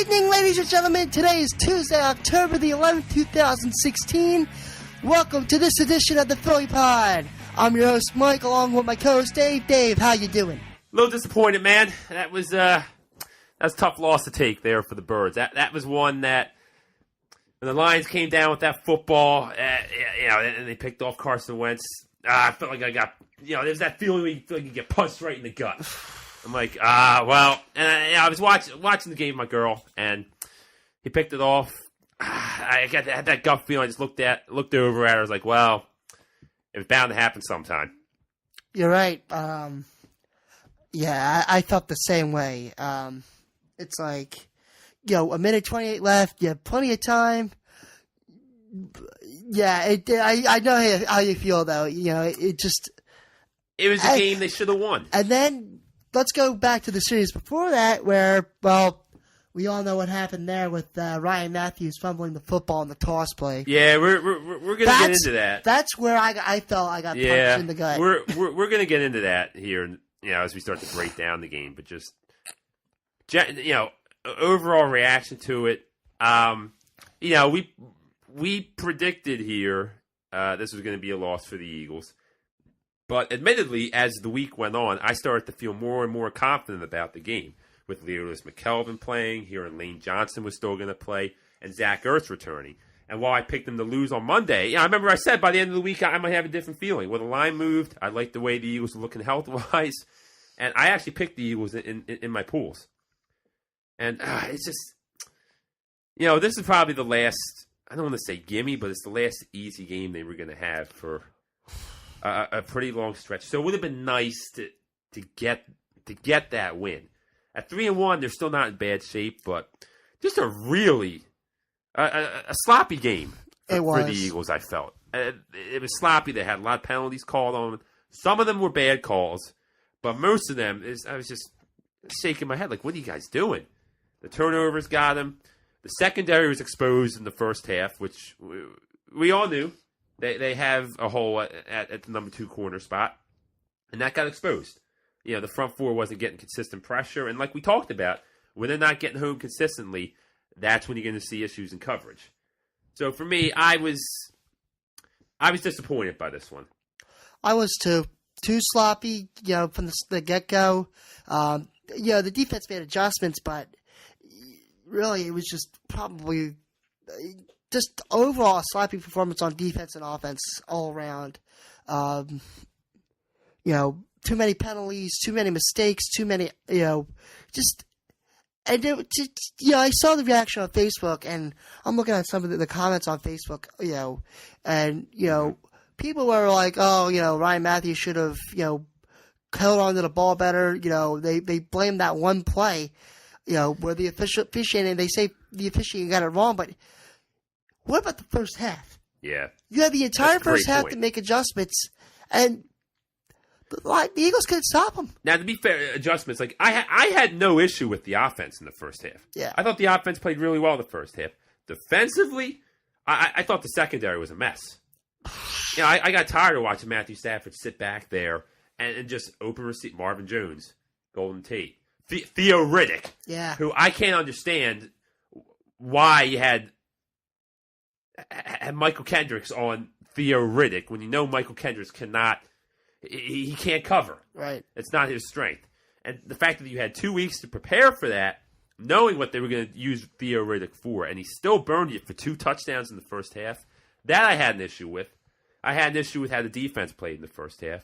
evening, ladies and gentlemen. Today is Tuesday, October the 11th, 2016. Welcome to this edition of the Philly Pod. I'm your host, Mike, along with my co-host, Dave. Dave, how you doing? A little disappointed, man. That was a tough loss to take there for the Birds. That was one that when the Lions came down with that football, and they picked off Carson Wentz. I felt like I got, there's that feeling where you feel like you get punched right in the gut. I'm like, and I was watching the game with my girl, and he picked it off. I had that gut feeling. I just looked over at her. I was like, well, it was bound to happen sometime. You're right. Yeah, I felt the same way. It's like, a minute 28 left. You have plenty of time. Yeah, I know how you feel, though. It was a game they should have won. And then let's go back to the series before that where, we all know what happened there with Ryan Matthews fumbling the football in the toss play. Yeah, we're going to get into that. That's where I felt I got punched in the gut. We're going to get into that here, as we start to break down the game. But just, overall reaction to it, we predicted here this was going to be a loss for the Eagles. But admittedly, as the week went on, I started to feel more and more confident about the game. With Leodis McKelvin playing, here and Lane Johnson was still going to play, and Zach Ertz returning. And while I picked them to lose on Monday, I remember I said by the end of the week I might have a different feeling. Well, the line moved. I liked the way the Eagles were looking health-wise. And I actually picked the Eagles in my pools. And it's just, this is probably the last, I don't want to say gimme, but it's the last easy game they were going to have for a pretty long stretch. So it would have been nice to get that win. At 3-1, they're still not in bad shape, but just a really a sloppy game for the Eagles, I felt. It was sloppy. They had a lot of penalties called on them. Some of them were bad calls, but most of them, I was just shaking my head like, what are you guys doing? The turnovers got them. The secondary was exposed in the first half, which we all knew. They have a hole at the number 2 corner spot, and that got exposed. The front four wasn't getting consistent pressure. And like we talked about, when they're not getting home consistently, that's when you're going to see issues in coverage. So for me, I was disappointed by this one. I was too. Too sloppy, from the get-go. The defense made adjustments, but really it was just probably just overall a sloppy performance on defense and offense all around. Too many penalties, too many mistakes, too many, I saw the reaction on Facebook, and I'm looking at some of the comments on Facebook, and, people were like, Ryan Matthews should have, held on to the ball better. They blamed that one play, where the officiating, they say the officiating got it wrong, but what about the first half? Yeah. You had the entire first half to make adjustments, and the Eagles couldn't stop them. Now, to be fair, adjustments, like I had no issue with the offense in the first half. Yeah. I thought the offense played really well the first half. Defensively, I thought the secondary was a mess. I got tired of watching Matthew Stafford sit back there and just open receive Marvin Jones, Golden Tate, Theo Riddick, who I can't understand why you had Michael Kendricks on Theo Riddick when Michael Kendricks cannot. He can't cover. Right. It's not his strength. And the fact that you had 2 weeks to prepare for that, knowing what they were going to use Theo Riddick for, and he still burned you for 2 touchdowns in the first half, that I had an issue with. I had an issue with how the defense played in the first half.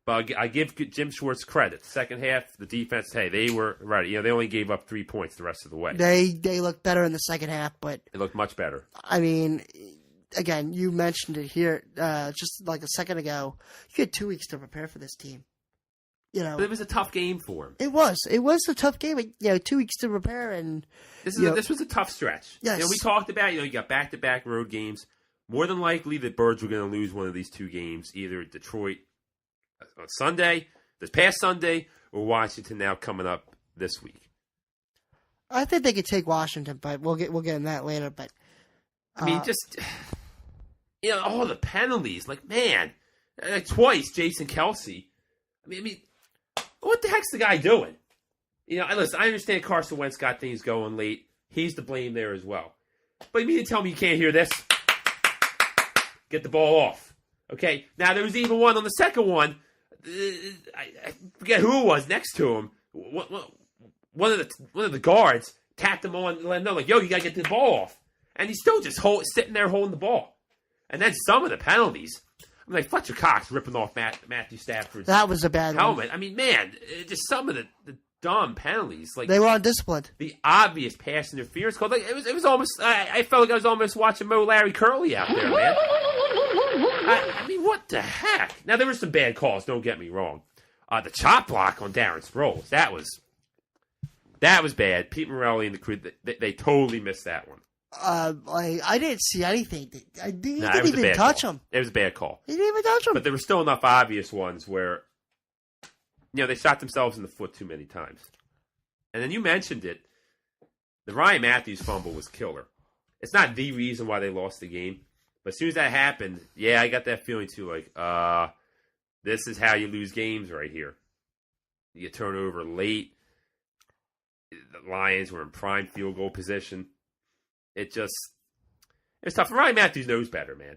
But I give Jim Schwartz credit. Second half, the defense, they were right. They only gave up 3 points the rest of the way. They looked better in the second half, but it looked much better. I mean, again, you mentioned it here just like a second ago. You had 2 weeks to prepare for this team. But it was a tough game for him. It was a tough game. 2 weeks to prepare, and this was a tough stretch. Yes. We talked about you got back-to-back road games. More than likely, the Birds were going to lose one of these 2 games, either Detroit on Sunday, this past Sunday, or Washington now coming up this week. I think they could take Washington, but we'll get in that later. But I mean, just all the penalties, like twice Jason Kelsey. I mean, what the heck's the guy doing? Listen, I understand Carson Wentz got things going late. he's to blame there as well. But you mean to tell me you can't hear this? Get the ball off. Okay, now there was even one on the second one. I forget who it was next to him. One of the guards tapped him on, let him know, like, yo, you got to get the ball off. And he's still just sitting there holding the ball. And then some of the penalties, I'm like, Fletcher Cox ripping off Matthew Stafford's That was a bad helmet. one. I mean, man, just some of the dumb penalties. Like, They were undisciplined. the obvious pass interference call. Like, it was almost, I felt like I was almost watching Mo Larry Curly out there, man. I mean, what the heck? Now, there were some bad calls, don't get me wrong. The chop block on Darren Sproles, that was bad. Pete Morelli and the crew, they totally missed that one. I didn't see anything. He didn't It was a even bad touch call. him. It was a bad call. He didn't even touch him. But there were still enough obvious ones where, they shot themselves in the foot too many times. And then you mentioned it. The Ryan Matthews fumble was killer. It's not the reason why they lost the game. But as soon as that happened, yeah, I got that feeling too. Like, this is how you lose games right here. You turn over late. The Lions were in prime field goal position. It's tough. Ryan Matthews knows better, man.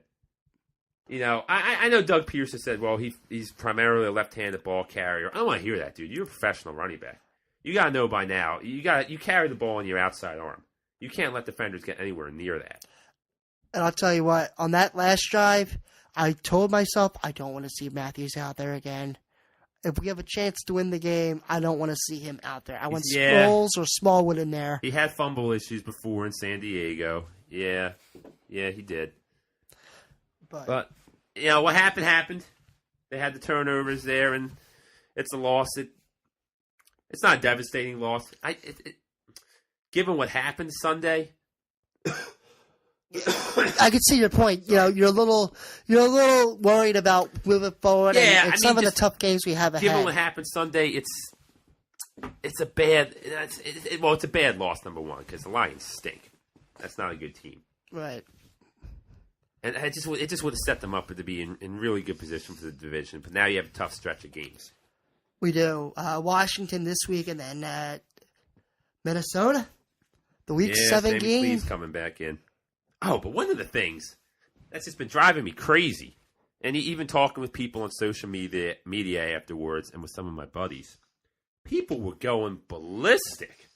I know Doug Pearson said, well, he's primarily a left-handed ball carrier. I don't want to hear that, dude. You're a professional running back. You got to know by now. You carry the ball in your outside arm. You can't let defenders get anywhere near that. And I'll tell you what, on that last drive, I told myself I don't want to see Matthews out there again. If we have a chance to win the game, I don't want to see him out there. I want Sproles or Smallwood in there. He had fumble issues before in San Diego. Yeah, he did. But what happened. They had the turnovers there, and it's a loss. It's not a devastating loss. Given what happened Sunday, I can see your point. You're a little worried about moving forward. Yeah, and some of the tough games we have ahead. Given what happened Sunday, it's a bad. It's a bad loss. Number one, because the Lions stink. That's not a good team. Right. And it just would have set them up to be in really good position for the division. But now you have a tough stretch of games. We do. Washington this week, and then Minnesota. The Week 7 game. Please coming back in. Oh, but one of the things that's just been driving me crazy, and even talking with people on social media afterwards, and with some of my buddies, people were going ballistic,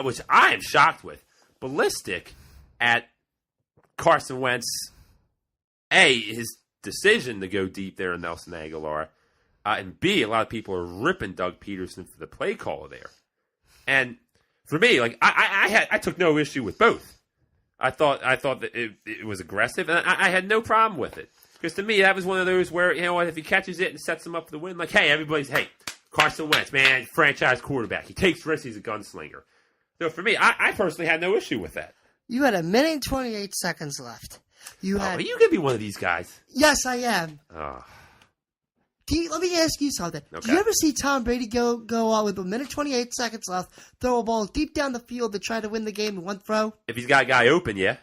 which I am shocked with. Ballistic at Carson Wentz. His decision to go deep there in Nelson Aguilar. And B, a lot of people are ripping Doug Peterson for the play caller there. And for me, like I took no issue with both. I thought that it was aggressive, and I had no problem with it. Because to me, that was one of those where, if he catches it and sets him up for the win, like, hey, Carson Wentz, man, franchise quarterback. He takes risks. He's a gunslinger. So for me, I personally had no issue with that. You had 1 minute and 28 seconds left. Are you going to be one of these guys? Yes, I am. Oh. Let me ask you something. Okay. Do you ever see Tom Brady go on with 1 minute 28 seconds left, throw a ball deep down the field to try to win the game in one throw? If he's got a guy open, yeah.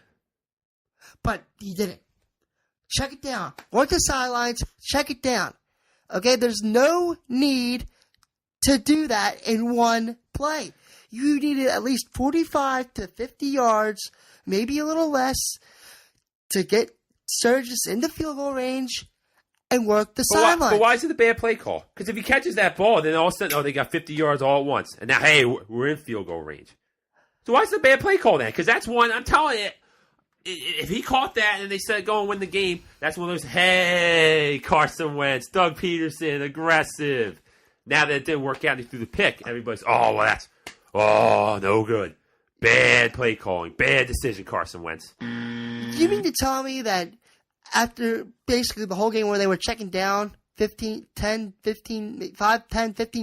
But he didn't. Check it down. Work the sidelines. Check it down. Okay, there's no need to do that in one play. You needed at least 45 to 50 yards, maybe a little less, to get Sturgis in the field goal range and work the sideline. But why is it a bad play call? Because if he catches that ball, then all of a sudden, they got 50 yards all at once. And now, hey, we're in field goal range. So why is it a bad play call then? Because that's one, I'm telling you, if he caught that and they said go and win the game, that's one of those, hey, Carson Wentz, Doug Peterson, aggressive. Now that it didn't work out and he threw the pick, everybody's, no good. Bad play calling. Bad decision, Carson Wentz. You mean to tell me that after basically the whole game where they were checking down 15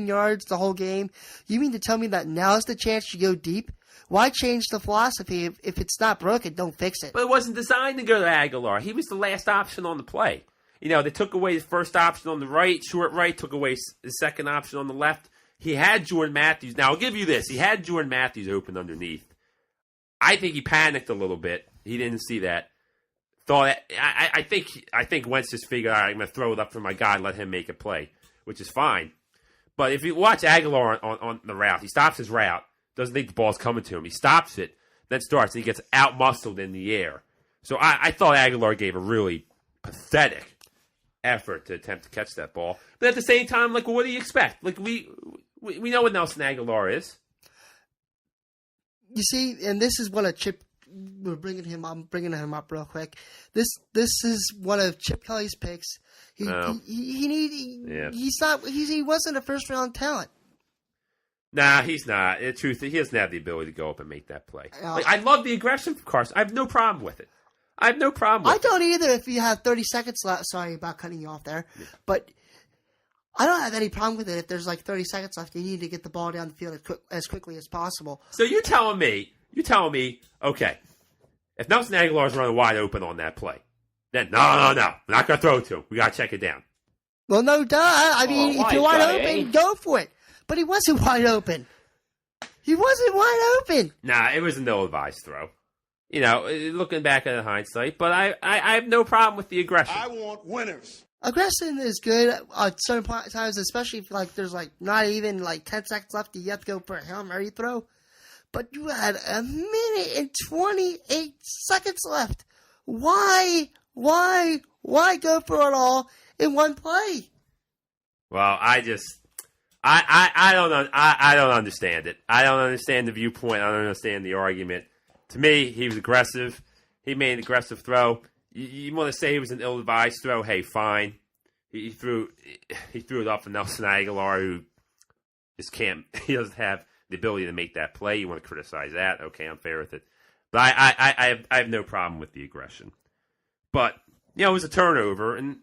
yards the whole game, you mean to tell me that now's the chance to go deep? Why change the philosophy? If it's not broken, don't fix it. But it wasn't designed to go to Aguilar. He was the last option on the play. They took away his first option on the right, short right, took away his second option on the left. He had Jordan Matthews. Now, I'll give you this. He had Jordan Matthews open underneath. I think he panicked a little bit. He didn't see that. I think Wentz just figured, all right, I'm going to throw it up for my guy and let him make a play, which is fine. But if you watch Aguilar on the route, he stops his route, doesn't think the ball's coming to him. He stops it, then starts and he gets out-muscled in the air. So I thought Aguilar gave a really pathetic effort to attempt to catch that ball. But at the same time, like, well, what do you expect? Like, we know what Nelson Aguilar is. You see, and this is one of Chip. I'm bringing him up real quick. This is one of Chip Kelly's picks. He wasn't a first round talent. Nah, he's not. The truth, he doesn't have the ability to go up and make that play. Like, I love the aggression from Carson. I have no problem with it. I don't either if you have 30 seconds left. Sorry about cutting you off there. Yeah. But I don't have any problem with it if there's like 30 seconds left. You need to get the ball down the field as quickly as possible. So you're telling me, okay, if Nelson Aguilar's running wide open on that play, then no. We're not going to throw it to him. We got to check it down. Well, no, duh. I mean, if you're wide open, go for it. But he wasn't wide open. Nah, it was an ill-advised throw. You know, looking back at hindsight, but I have no problem with the aggression. I want winners. Aggression is good at certain times, especially if like there's like not even like 10 seconds left. You have to go for a Hail Mary throw. But you had 1minute and 28 seconds left. Why go for it all in one play? Well, I don't know. I don't understand it. I don't understand the viewpoint. I don't understand the argument. To me, he was aggressive. He made an aggressive throw. You want to say he was an ill-advised throw? Hey, fine. He threw it off for Nelson Aguilar, who just can't. He doesn't have the ability to make that play. You want to criticize that? Okay, I'm fair with it. But I have no problem with the aggression. But it was a turnover, and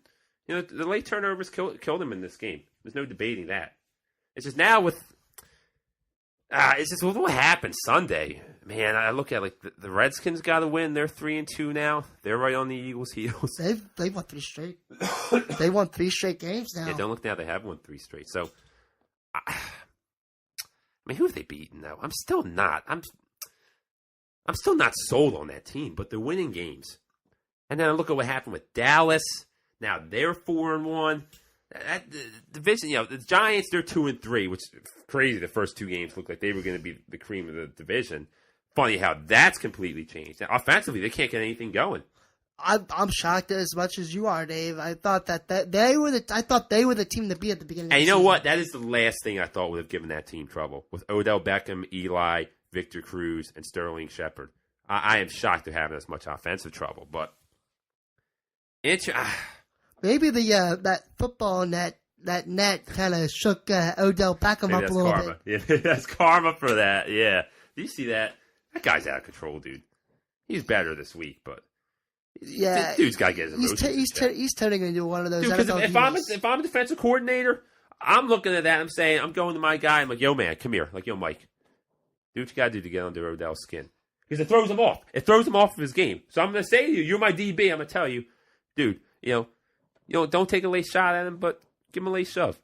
the late turnovers killed him in this game. There's no debating that. It's just now with what happened Sunday. Man, I look at the Redskins got to win. They're 3-2 now. They're right on the Eagles' heels. They won 3 straight. They won 3 straight games now. Yeah, don't look now. They have won 3 straight. So, I mean, who have they beaten though? I'm still not sold on that team. But they're winning games. And then I look at what happened with Dallas. Now they're 4-1. That division, the Giants, they're 2-3, which is crazy. The first 2 games looked like they were going to be the cream of the division. Funny how that's completely changed. Now, offensively, they can't get anything going. I'm shocked as much as you are, Dave. I thought that they were the team to be at the beginning. And of the you know season. what? That is the last thing I thought would have given that team trouble with Odell Beckham, Eli, Victor Cruz, and Sterling Shepard. I am shocked they're having as much offensive trouble, but maybe that football net kind of shook Odell Beckham maybe up a little karma. bit. Yeah, that's karma for that. Yeah, do you see that? That guy's out of control, dude. He's better this week, but yeah, dude's got to get his emotions. He's turning into one of those. Dude, if I'm a defensive coordinator, I'm looking at that. I'm saying, I'm going to my guy. I'm like, yo, man, come here. Like, yo, Mike, do what you got to do to get under Odell's skin. Because it throws him off. It throws him off of his game. So I'm going to say to you, you're my DB. I'm going to tell you, dude, don't take a late shot at him, but give him a late shove.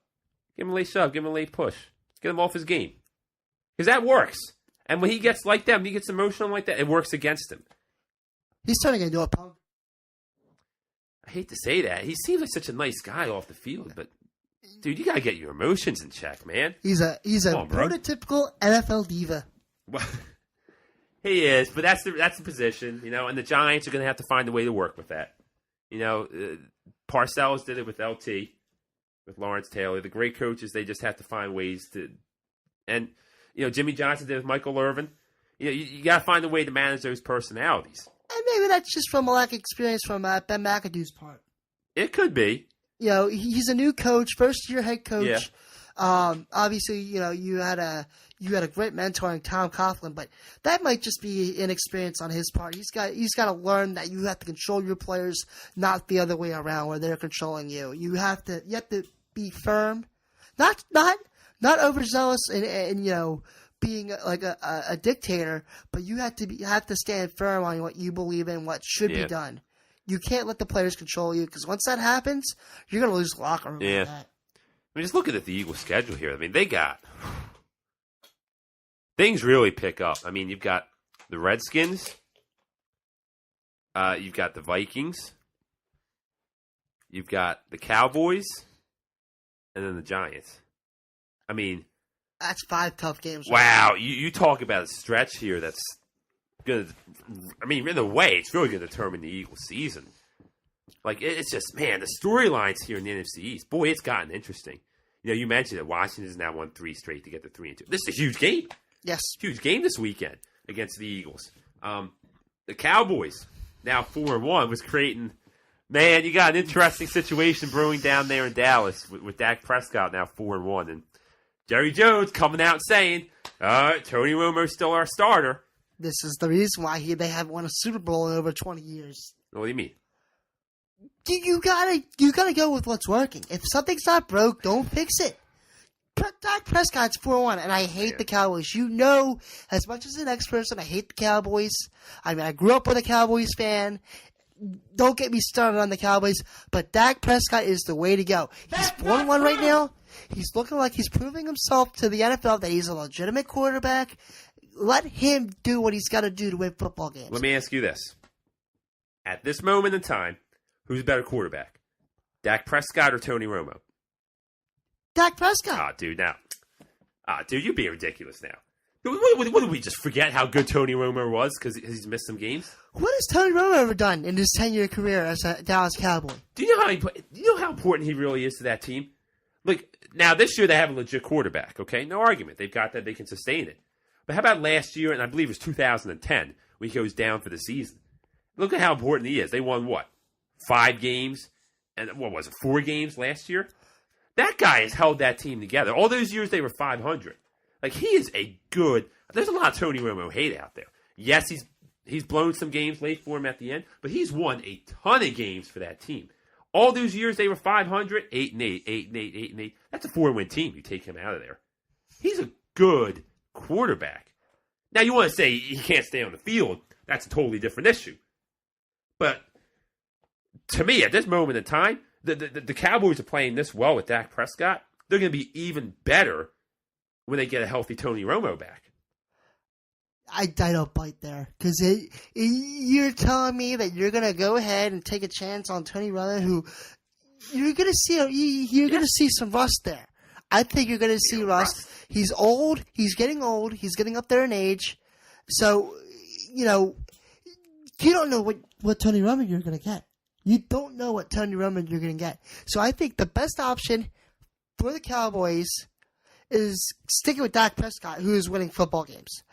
Give him a late shove. Give him a late push. Get him off his game. Because that works. And when he gets like that, when he gets emotional like that, it works against him. He's turning into a punk. I hate to say that. He seems like such a nice guy off the field, but dude, you gotta get your emotions in check, man. He's a prototypical NFL diva. Well, he is, but that's the position, and the Giants are gonna have to find a way to work with that. Parcells did it with LT, with Lawrence Taylor. The great coaches, they just have to find ways to, and Jimmy Johnson did it with Michael Irvin. You got to find a way to manage those personalities. And maybe that's just from a lack of experience from Ben McAdoo's part. It could be. He's a new coach, first-year head coach. Yeah. Obviously, you had a great mentor in Tom Coughlin, but that might just be inexperience on his part. He's got to learn that you have to control your players, not the other way around where they're controlling you. You have to be firm, not overzealous and being like a dictator, but you have to stand firm on what you believe in, what should be done. You can't let the players control you, because once that happens, you're going to lose the locker room. Yeah. That. I mean, just looking at the Eagles' schedule here. I mean, they got things really pick up. I mean, you've got the Redskins, you've got the Vikings, you've got the Cowboys, and then the Giants. I mean, that's 5 tough games. Wow, you talk about a stretch here that's going to, I mean, in a way, it's really going to determine the Eagles' season. Like, it's just, man, the storylines here in the NFC East, boy, it's gotten interesting. You know, you mentioned that Washington has now won 3 straight to get to 3-2. This is a huge game. Yes. Huge game this weekend against the Eagles. The Cowboys, now 4-1, was creating, man, you got an interesting situation brewing down there in Dallas with Dak Prescott now 4-1. And Jerry Jones coming out and saying, Tony Romo's still our starter. This is the reason why they haven't won a Super Bowl in over 20 years. What do you mean? You gotta go with what's working. If something's not broke, don't fix it. Dak Prescott's 4-1, and I hate the Cowboys. You know, as much as the next person, I hate the Cowboys. I mean, I grew up with a Cowboys fan. Don't get me started on the Cowboys, but Dak Prescott is the way to go. He's 4-1 right now. He's looking like he's proving himself to the NFL that he's a legitimate quarterback. Let him do what he's got to do to win football games. Let me ask you this. At this moment in time, who's a better quarterback? Dak Prescott or Tony Romo? Dak Prescott. Dude, you're being ridiculous now. What did we just forget how good Tony Romo was because he's missed some games? What has Tony Romo ever done in his 10-year career as a Dallas Cowboy? Do you know how important he really is to that team? Look, now this year they have a legit quarterback, okay? No argument. They've got that. They can sustain it. But how about last year, and I believe it was 2010, when he goes down for the season? Look at how important he is. They won, 5 games? And what was it, 4 games last year? That guy has held that team together. All those years they were 500. Like, he is a good... There's a lot of Tony Romo hate out there. Yes, he's blown some games late for him at the end, but he's won a ton of games for that team. All those years they were 500, 8-8, 8-8, 8-8. That's a 4-win team. You take him out of there. He's a good quarterback. Now, you want to say he can't stay on the field. That's a totally different issue. But to me, at this moment in time, the Cowboys are playing this well with Dak Prescott. They're going to be even better when they get a healthy Tony Romo back. I don't bite there because you're telling me that you're going to go ahead and take a chance on Tony Romo, who you're going to see going to see some rust there. I think you're going to see rust. He's old. He's getting old. He's getting up there in age. So, you don't know what Tony Romo you're going to get. You don't know what Tony Romo you're going to get. So I think the best option for the Cowboys is sticking with Dak Prescott, who is winning football games.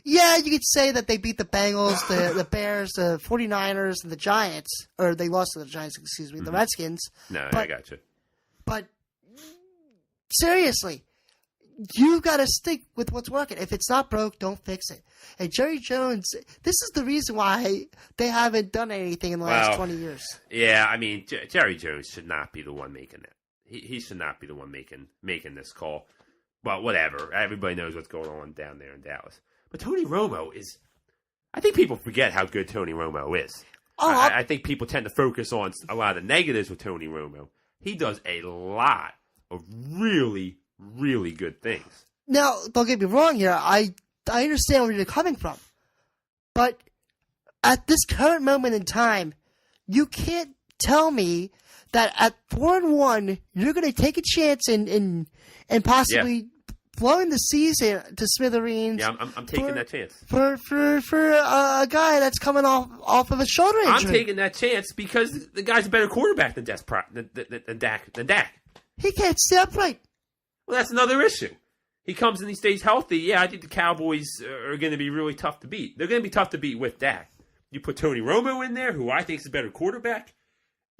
Yeah, you could say that they beat the Bengals, the Bears, the 49ers, and the Giants. Or they lost to the Giants, the Redskins. No, I got you. But seriously, you got to stick with what's working. If it's not broke, don't fix it. And Jerry Jones, this is the reason why they haven't done anything in the last 20 years. Yeah, I mean, Jerry Jones should not be the one making it. He should not be the one making this call. But whatever. Everybody knows what's going on down there in Dallas. But Tony Romo is... I think people forget how good Tony Romo is. I think people tend to focus on a lot of the negatives with Tony Romo. He does a lot of really, really good things. Now, don't get me wrong here. I understand where you're coming from. But at this current moment in time, you can't tell me that at 4-1, you're going to take a chance and possibly blowing the season to smithereens. Yeah, I'm taking that chance. For a guy that's coming off of a shoulder injury. I'm taking that chance because the guy's a better quarterback than Dak. He can't stay upright. Well, that's another issue. He comes and he stays healthy. Yeah, I think the Cowboys are going to be really tough to beat. They're going to be tough to beat with Dak. You put Tony Romo in there, who I think is a better quarterback.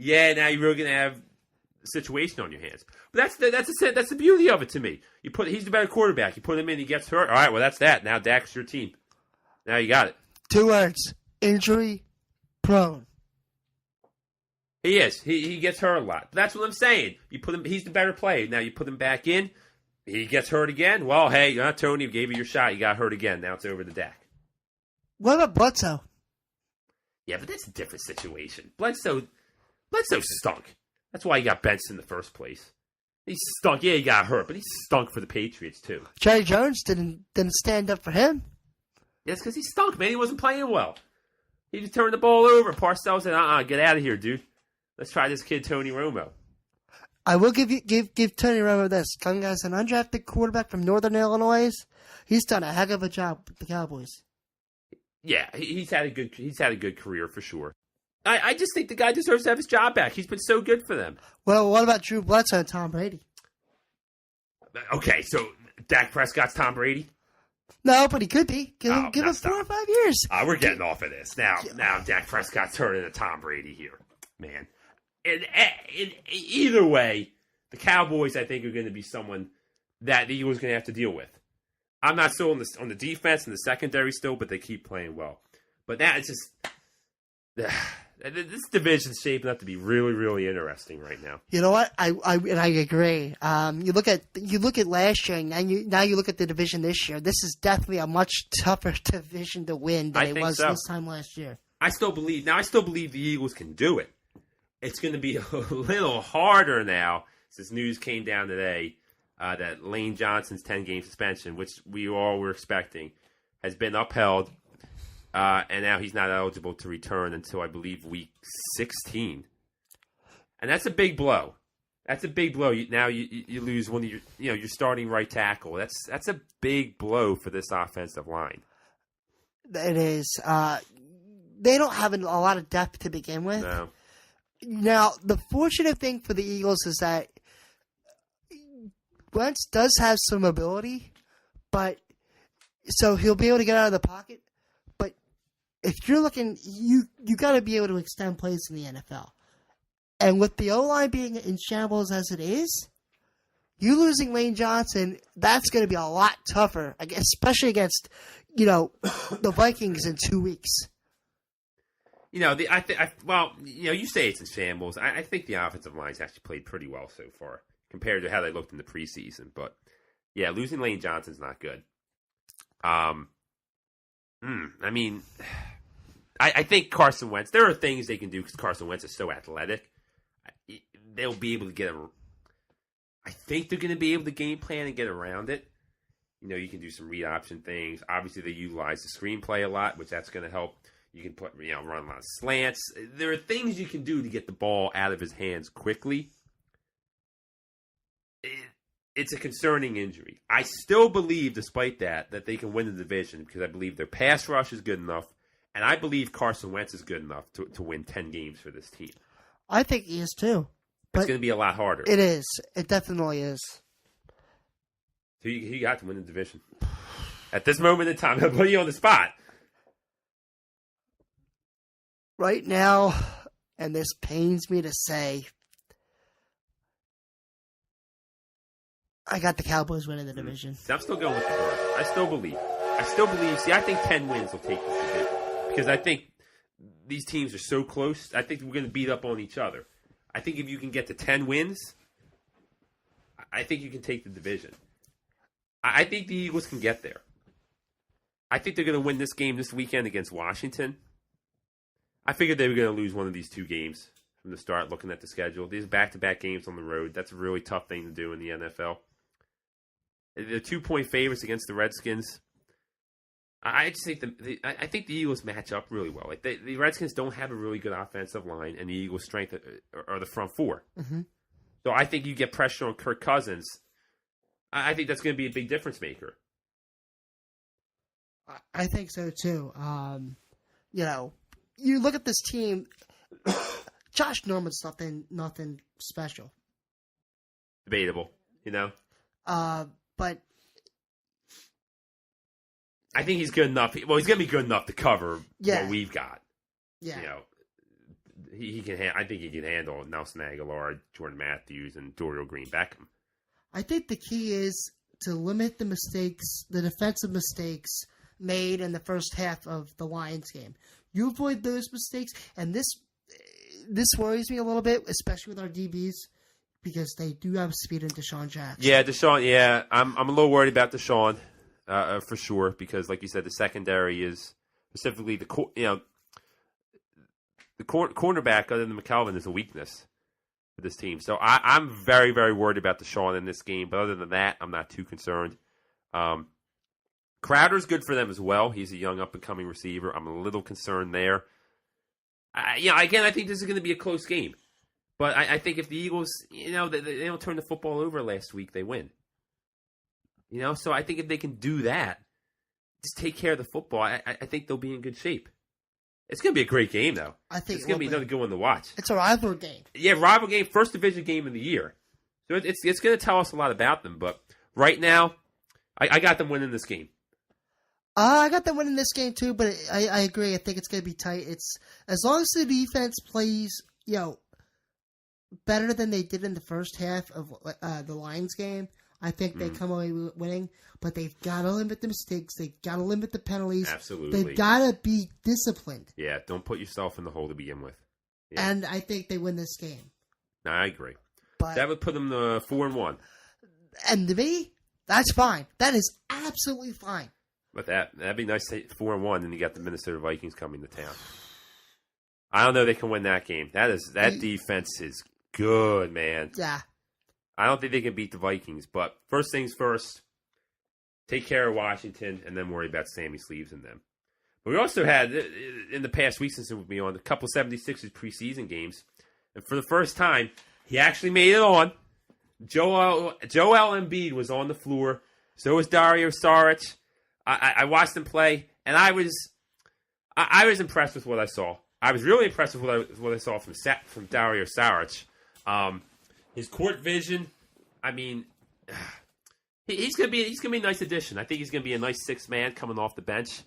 Yeah, now you're really going to have a situation on your hands. But that's the beauty of it to me. He's the better quarterback. You put him in, he gets hurt. All right, well, that's that. Now Dak's your team. Now you got it. 2 words. Injury prone. He is. He gets hurt a lot. But that's what I'm saying. You put him. He's the better player. Now you put him back in. He gets hurt again. Well, hey, Tony gave you your shot. You got hurt again. Now it's over to Dak. What about Bledsoe? Yeah, but that's a different situation. Bledsoe stunk. That's why he got benched in the first place. He stunk. Yeah, he got hurt, but he stunk for the Patriots too. Jerry Jones didn't stand up for him. That's because he stunk, man. He wasn't playing well. He just turned the ball over. Parcells said, get out of here, dude. Let's try this kid, Tony Romo. I will give Tony Romo this. Coming as an undrafted quarterback from Northern Illinois, he's done a heck of a job with the Cowboys. Yeah, he's had a good career for sure. I just think the guy deserves to have his job back. He's been so good for them. Well, what about Drew Bledsoe and Tom Brady? Okay, so Dak Prescott's Tom Brady? No, but he could be. Give him no, 4 or 5 years. We're getting off of this. Now Dak Prescott's turning into Tom Brady here. Man. In either way, the Cowboys, I think, are going to be someone that the Eagles are going to have to deal with. I'm not still on the defense and the secondary still, but they keep playing well. But that is just... this division's shaping up to be really, really interesting right now. You know what? I agree. You look at last year, and now you look at the division this year. This is definitely a much tougher division to win than it was this time last year. I still believe the Eagles can do it. It's going to be a little harder now since news came down today that Lane Johnson's 10-game suspension, which we all were expecting, has been upheld. And now he's not eligible to return until, I believe, week 16. And that's a big blow. That's a big blow. You lose one of your starting right tackle. That's a big blow for this offensive line. It is. They don't have a lot of depth to begin with. No. Now, the fortunate thing for the Eagles is that Wentz does have some ability, so he'll be able to get out of the pocket. But if you're looking, you got to be able to extend plays in the NFL. And with the O-line being in shambles as it is, you losing Lane Johnson, that's going to be a lot tougher, especially against, the Vikings in 2 weeks. You say it's in shambles. I think the offensive line's actually played pretty well so far compared to how they looked in the preseason. But yeah, losing Lane Johnson's not good. I think Carson Wentz. There are things they can do because Carson Wentz is so athletic. They'll be able to get I think they're going to be able to game plan and get around it. You can do some read option things. Obviously, they utilize the screenplay a lot, which that's going to help. You can run a lot of slants. There are things you can do to get the ball out of his hands quickly. It's a concerning injury. I still believe, despite that they can win the division because I believe their pass rush is good enough, and I believe Carson Wentz is good enough to win 10 games for this team. I think he is too. It's going to be a lot harder. It is. It definitely is. So you got to win the division. At this moment in time, I'll put you on the spot. Right now, and this pains me to say, I got the Cowboys winning the division. See, I'm still going with the Birds. I still believe. See, I think 10 wins will take this division because I think these teams are so close. I think we're going to beat up on each other. I think if you can get to 10 wins, I think you can take the division. I think the Eagles can get there. I think they're going to win this game this weekend against Washington. I figured they were going to lose one of these two games from the start, looking at the schedule. These back-to-back games on the road, that's a really tough thing to do in the NFL. They're 2-point favorites against the Redskins. I just think I think the Eagles match up really well. Like the Redskins don't have a really good offensive line, and the Eagles' strength are the front four. Mm-hmm. So I think you get pressure on Kirk Cousins. I think that's going to be a big difference maker. I think so too. You look at this team. Josh Norman's nothing special. Debatable, but I think he's good enough. Well, he's going to be good enough to cover what we've got. Yeah. He can. I think he can handle Nelson Aguilar, Jordan Matthews, and Dorial Green-Beckham. I think the key is to limit the defensive mistakes made in the first half of the Lions game. You avoid those mistakes, and this worries me a little bit, especially with our DBs, because they do have speed in Deshaun Jackson. Yeah, Deshaun. Yeah, I'm a little worried about Deshaun for sure because, like you said, the secondary is specifically the cornerback other than McKelvin is a weakness for this team. So I'm very, very worried about Deshaun in this game. But other than that, I'm not too concerned. Crowder's good for them as well. He's a young up-and-coming receiver. I'm a little concerned there. Again, I think this is going to be a close game. But I think if the Eagles, they don't turn the football over last week, they win. So I think if they can do that, just take care of the football, I think they'll be in good shape. It's going to be a great game, though. I think it's going to be another good one to watch. It's a rival game. Yeah, rival game, first division game of the year. So it's going to tell us a lot about them. But right now, I got them winning this game. I got them winning this game too, but I agree. I think it's going to be tight. It's as long as the defense plays, better than they did in the first half of the Lions game. I think they come away winning, but they've got to limit the mistakes. They've got to limit the penalties. Absolutely. They've got to be disciplined. Yeah, don't put yourself in the hole to begin with. Yeah. And I think they win this game. No, I agree. But, that would put them to 4-1. And to me, that's fine. That is absolutely fine. But that'd be nice to 4-1, and you got the Minnesota Vikings coming to town. I don't know if they can win that game. That defense is good, man. Yeah. I don't think they can beat the Vikings, but first things first, take care of Washington and then worry about Sammy Sleeves and them. But we also had, in the past week since it was me on, a couple 76ers preseason games. And for the first time, he actually made it on. Joel Embiid was on the floor. So was Dario Saric. I watched him play, and I was impressed with what I saw. I was really impressed with what I saw from Dario Saric. His court vision, I mean, he's gonna be a nice addition. I think he's gonna be a nice sixth man coming off the bench.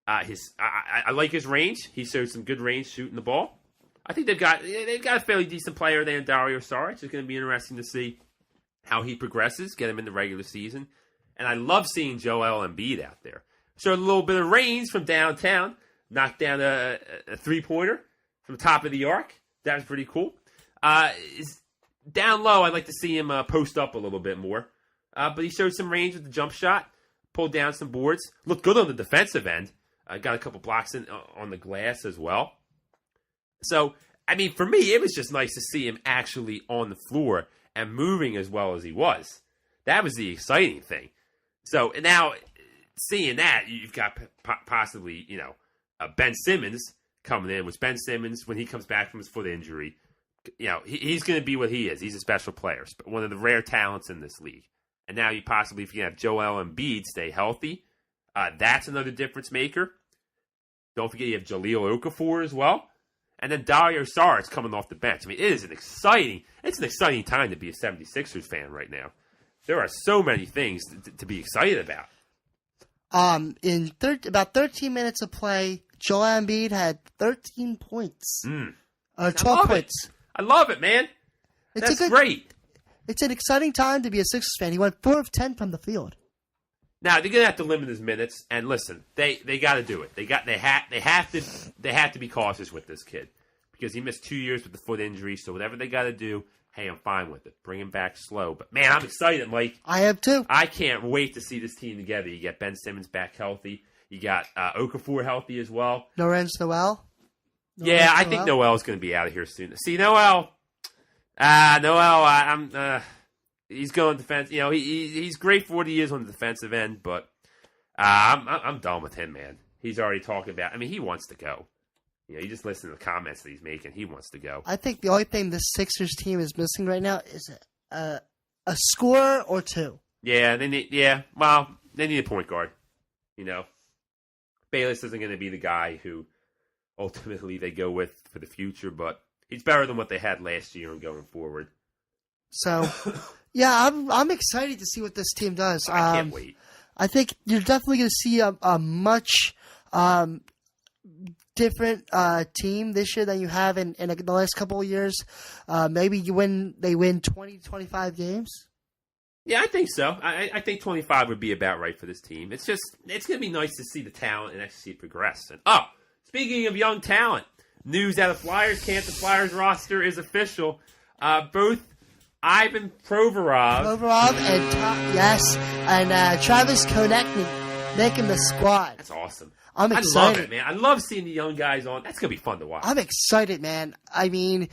I like his range. He showed some good range shooting the ball. I think they've got a fairly decent player there in Dario Saric. It's gonna be interesting to see how he progresses, get him in the regular season. And I love seeing Joel Embiid out there. Showed a little bit of range from downtown, knocked down a three-pointer from the top of the arc. That was pretty cool. Down low, I'd like to see him post up a little bit more. But he showed some range with the jump shot, pulled down some boards, looked good on the defensive end. Got a couple blocks on the glass as well. So, I mean, for me, it was just nice to see him actually on the floor and moving as well as he was. That was the exciting thing. So, now, seeing that, you've got possibly, Ben Simmons coming in, which Ben Simmons, when he comes back from his foot injury, he's going to be what he is. He's a special player, one of the rare talents in this league. And now if you can have Joel Embiid stay healthy, that's another difference maker. Don't forget you have Jahlil Okafor as well. And then Dario Saric coming off the bench. I mean, it's an exciting time to be a 76ers fan right now. There are so many things to be excited about. In about 13 minutes of play, Joel Embiid had 13 points. 12 points. I love it, man. That's great. It's an exciting time to be a Sixers fan. He went 4 of 10 from the field. Now they're gonna have to limit his minutes, and listen, they got to do it. They have to be cautious with this kid because he missed 2 years with the foot injury. So whatever they got to do, hey, I'm fine with it. Bring him back slow. But man, I'm excited, Mike. I am too. I can't wait to see this team together. You get Ben Simmons back healthy. You got Okafor healthy as well. Noel. Yeah, I think Noel's going to be out of here soon. See, Noel, he's going defense. He's great for what he is on the defensive end, but I'm done with him, man. He's already talking about. I mean, he wants to go. You just listen to the comments that he's making. He wants to go. I think the only thing the Sixers team is missing right now is a scorer or two. Yeah, they need a point guard. Bayless isn't going to be the guy who ultimately they go with for the future, but he's better than what they had last year and going forward. So, yeah, I'm excited to see what this team does. I can't wait. I think you're definitely going to see a much different team this year than you have in the last couple of years. Maybe they win 20, 25 games. Yeah, I think so. I think 25 would be about right for this team. It's going to be nice to see the talent and actually see it progress. And speaking of young talent, news out of Flyers camp, the Flyers roster is official. Both Ivan Provorov and Travis Konechny making the squad. That's awesome. I'm excited. I love it, man. I love seeing the young guys on. That's going to be fun to watch. I'm excited, man. I mean,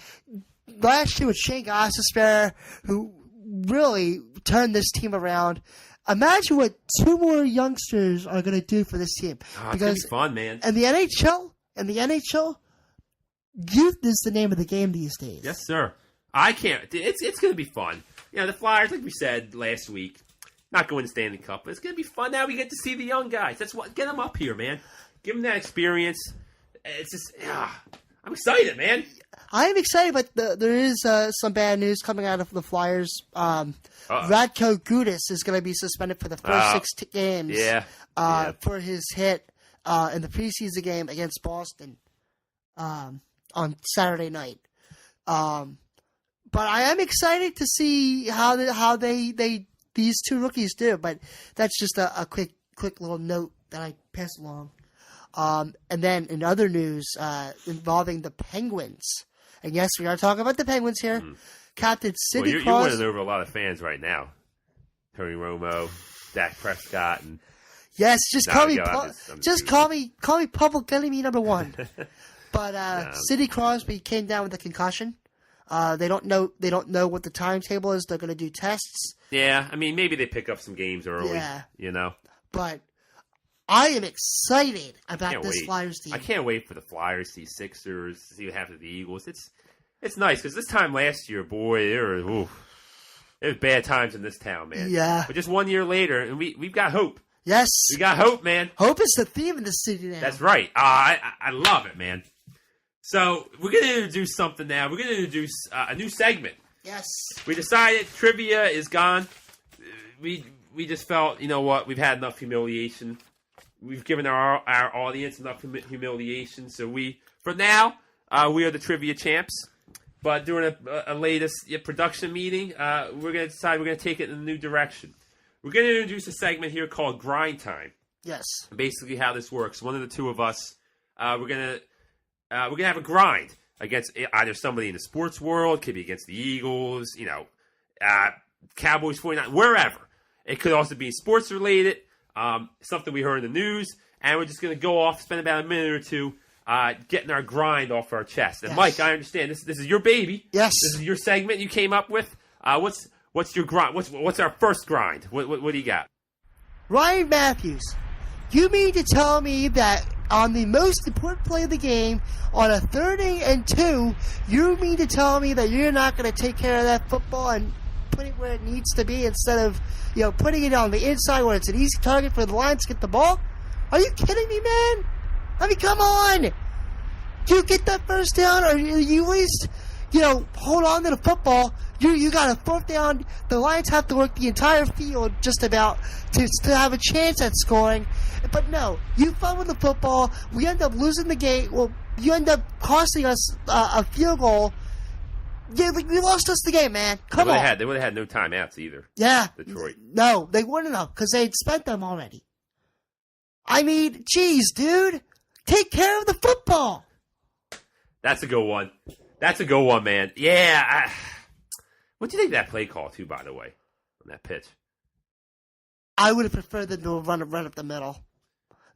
last year with Shane Gostisbehere, who really turned this team around. Imagine what two more youngsters are going to do for this team. It's going to be fun, man. And the NHL, youth is the name of the game these days. Yes, sir. I can't. It's going to be fun. The Flyers, like we said last week, not going to Stanley Cup, but it's going to be fun now. We get to see the young guys. That's what, get them up here, man. Give them that experience. It's just, I'm excited, man. I am excited, but there is some bad news coming out of the Flyers. Radko Gudas is going to be suspended for the first 6 games for his hit in the preseason game against Boston on Saturday night. But I am excited to see how they these two rookies do. But that's just a quick little note that I pass along. And then in other news involving the Penguins, and yes, we are talking about the Penguins here. Captain Sidney Crosby. You're winning over a lot of fans right now. Tony Romo, Dak Prescott, and yes, just call me public enemy number one. But Sidney Crosby came down with a concussion. They don't know what the timetable is. They're going to do tests. Yeah, I mean, maybe they pick up some games early. Yeah. You know, but I am excited about this Flyers team. I can't wait for the Flyers, see Sixers, see what happens to the Eagles. It's nice because this time last year, boy, there was bad times in this town, man. Yeah. But just 1 year later, and we've got hope. Yes. We got hope, man. Hope is the theme in the city now. That's right. I love it, man. So we're going to introduce something now. We're going to introduce a new segment. Yes. We decided trivia is gone. We just felt, you know what, we've had enough humiliation. We've given our audience enough humiliation. So for now, we are the trivia champs. But during a latest production meeting, we're going to decide we're going to take it in a new direction. We're going to introduce a segment here called Grind Time. Yes. Basically how this works. One of the two of us, we're going to have a grind against either somebody in the sports world, could be against the Eagles, Cowboys, 49, wherever. It could also be sports related, something we heard in the news, and we're just going to go off, spend about a minute or two getting our grind off our chest. And yes. Mike, I understand this is your baby. Yes. This is your segment you came up with. What's your grind? What's our first grind? What do you got? Ryan Matthews, you mean to tell me that on the most important play of the game, on a 3rd and 2, you mean to tell me that you're not going to take care of that football and put it where it needs to be instead of, putting it on the inside where it's an easy target for the Lions to get the ball? Are you kidding me, man? I mean, come on! You get that first down, or you at least, hold on to the football. You got a 4th down. The Lions have to work the entire field just about to have a chance at scoring. But no, you fumble the football. We end up losing the game. Well, you end up costing us a field goal. Yeah, you lost us the game, man. Come on. They would have had no timeouts either. Yeah. Detroit. No, they wouldn't have because they'd spent them already. I mean, geez, dude. Take care of the football. That's a good one. That's a good one, man. Yeah. What do you think of that play call, too, by the way, on that pitch? I would have preferred them to run up the middle.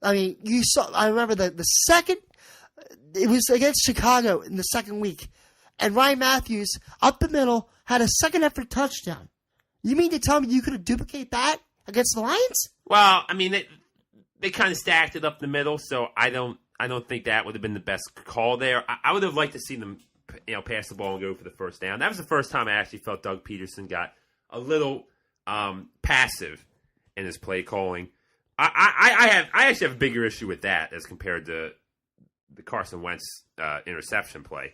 I mean, I remember the second, it was against Chicago in the second week, and Ryan Matthews, up the middle, had a second effort touchdown. You mean to tell me you could have duplicated that against the Lions? Well, I mean, they kind of stacked it up the middle, so I don't think that would have been the best call there. I would have liked to see them, pass the ball and go for the first down. That was the first time I actually felt Doug Peterson got a little passive in his play calling. I actually have a bigger issue with that as compared to the Carson Wentz interception play.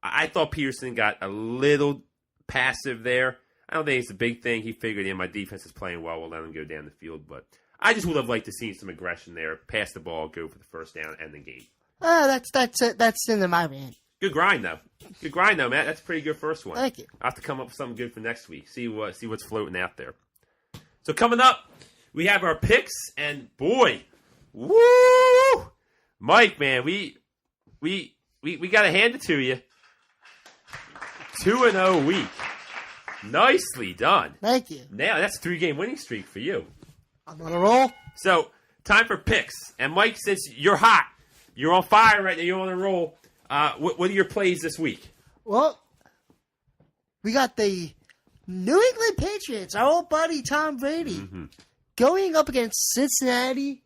I thought Peterson got a little passive there. I don't think it's a big thing. He figured, my defense is playing well. We'll let him go down the field. But I just would have liked to see some aggression there. Pass the ball, go for the first down, end the game. That's it. That's in my man. Good grind, though. Good grind, though, Matt. That's a pretty good first one. Thank you. I'll have to come up with something good for next week. See what's floating out there. So coming up, we have our picks, and boy, woo, Mike, man, we got to hand it to you. 2-0 week. Nicely done. Thank you. Now that's a 3-game winning streak for you. I'm on a roll. So time for picks, and Mike, since you're hot, you're on fire right now. You're on a roll. What are your plays this week? Well, we got the New England Patriots, our old buddy Tom Brady, going up against Cincinnati.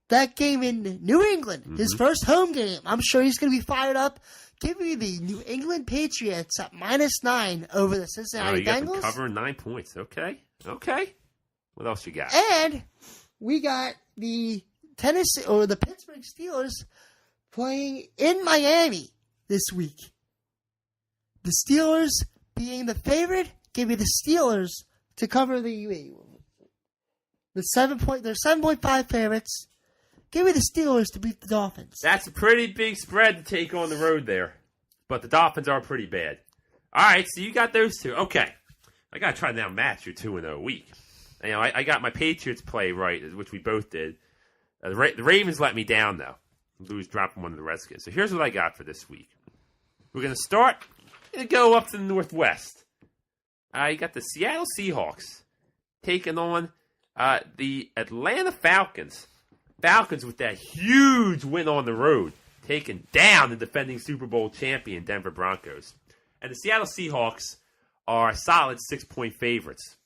That game in New England, his first home game. I'm sure he's going to be fired up. Give me the New England Patriots at -9 over the Cincinnati you got Bengals. them covering 9 points. Okay. What else you got? And we got the Pittsburgh Steelers playing in Miami this week. The Steelers being the favorite, give me the Steelers to cover the 7-point. They're 7.5 favorites. Give me the Steelers to beat the Dolphins. That's a pretty big spread to take on the road there. But the Dolphins are pretty bad. All right, so you got those two. Okay. I got to try to now match your 2-0 week. I got my Patriots play right, which we both did. The Ravens let me down, though. Lose, dropping one of the Redskins. So here's what I got for this week. We're going to start. Going to go up to the Northwest. You got the Seattle Seahawks taking on the Atlanta Falcons. Falcons with that huge win on the road, taking down the defending Super Bowl champion Denver Broncos. And the Seattle Seahawks are solid 6-point favorites.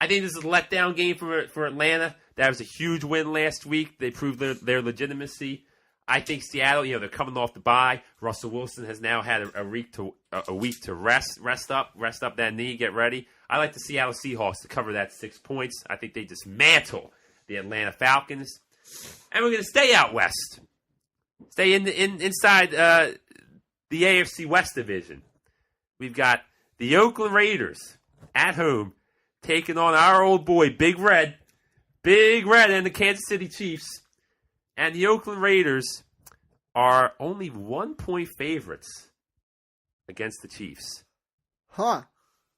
I think this is a letdown game for Atlanta. That was a huge win last week. They proved their legitimacy. I think Seattle, they're coming off the bye. Russell Wilson has now had a week to rest up that knee, get ready. I like the Seattle Seahawks to cover that 6 points. I think they dismantle the Atlanta Falcons. And we're going to stay out west. Stay inside the AFC West division. We've got the Oakland Raiders at home taking on our old boy, Big Red, and the Kansas City Chiefs. And the Oakland Raiders are only 1-point favorites against the Chiefs. Huh.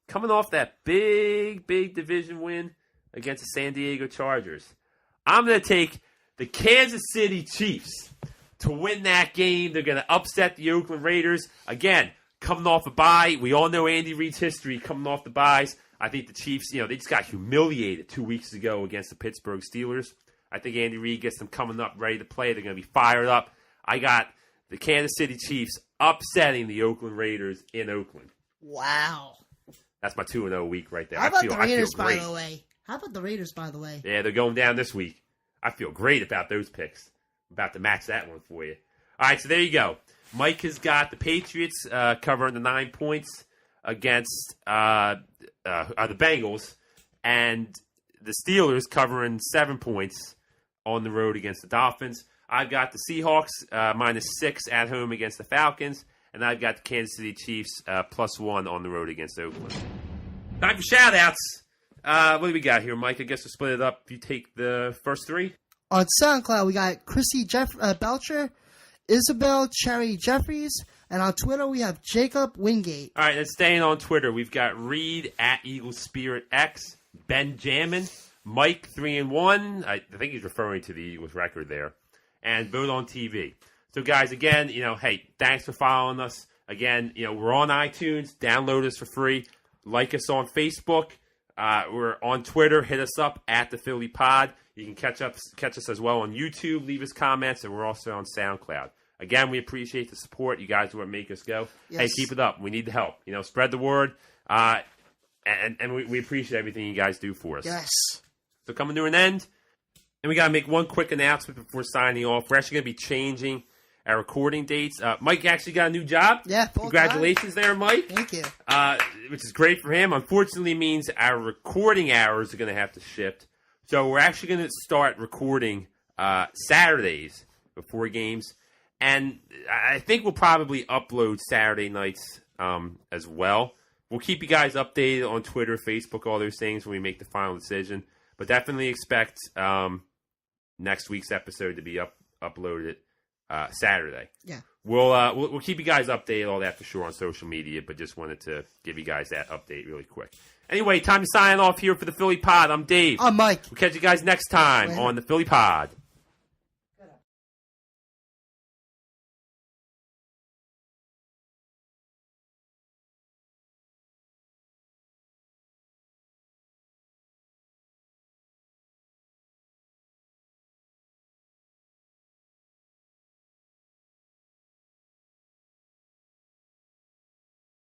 Coming off that big division win against the San Diego Chargers. I'm going to take the Kansas City Chiefs to win that game. They're going to upset the Oakland Raiders. Again, coming off a bye. We all know Andy Reid's history coming off the byes. I think the Chiefs, they just got humiliated 2 weeks ago against the Pittsburgh Steelers. I think Andy Reid gets them coming up ready to play. They're going to be fired up. I got the Kansas City Chiefs upsetting the Oakland Raiders in Oakland. Wow. That's my 2-0 week right there. How about the Raiders, by the way? Yeah, they're going down this week. I feel great about those picks. I'm about to match that one for you. All right, so there you go. Mike has got the Patriots covering the 9 points against the Bengals, and the Steelers covering 7 points on the road against the Dolphins. I've got the Seahawks -6 at home against the Falcons, and I've got the Kansas City Chiefs +1 on the road against Oakland. Time for shout-outs. What do we got here, Mike? I guess we'll split it up. If you take the first 3. On SoundCloud, we got Chrissy Belcher, Isabel Cherry Jeffries, and on Twitter, we have Jacob Wingate. All right, and staying on Twitter, we've got Reed at Eagle Spirit X, Benjamin, Mike 3-1. I think he's referring to the Eagles record there, and Vote on TV. So, guys, again, hey, thanks for following us. Again, we're on iTunes. Download us for free. Like us on Facebook. We're on Twitter. Hit us up at the Philly Pod. You can catch us as well on YouTube. Leave us comments, and we're also on SoundCloud. Again, we appreciate the support. You guys are what make us go. Yes. Hey, keep it up. We need the help. Spread the word. And we appreciate everything you guys do for us. Yes. So coming to an end, and we got to make one quick announcement before signing off. We're actually going to be changing our recording dates. Mike actually got a new job. Yeah, congratulations there, Mike. Thank you. Which is great for him. Unfortunately, means our recording hours are going to have to shift. So we're actually going to start recording Saturdays before games. And I think we'll probably upload Saturday nights as well. We'll keep you guys updated on Twitter, Facebook, all those things when we make the final decision. But definitely expect next week's episode to be uploaded Saturday. Yeah. We'll keep you guys updated, all that for sure on social media, but just wanted to give you guys that update really quick. Anyway, time to sign off here for the Philly Pod. I'm Dave. I'm Mike. We'll catch you guys next time on the Philly Pod.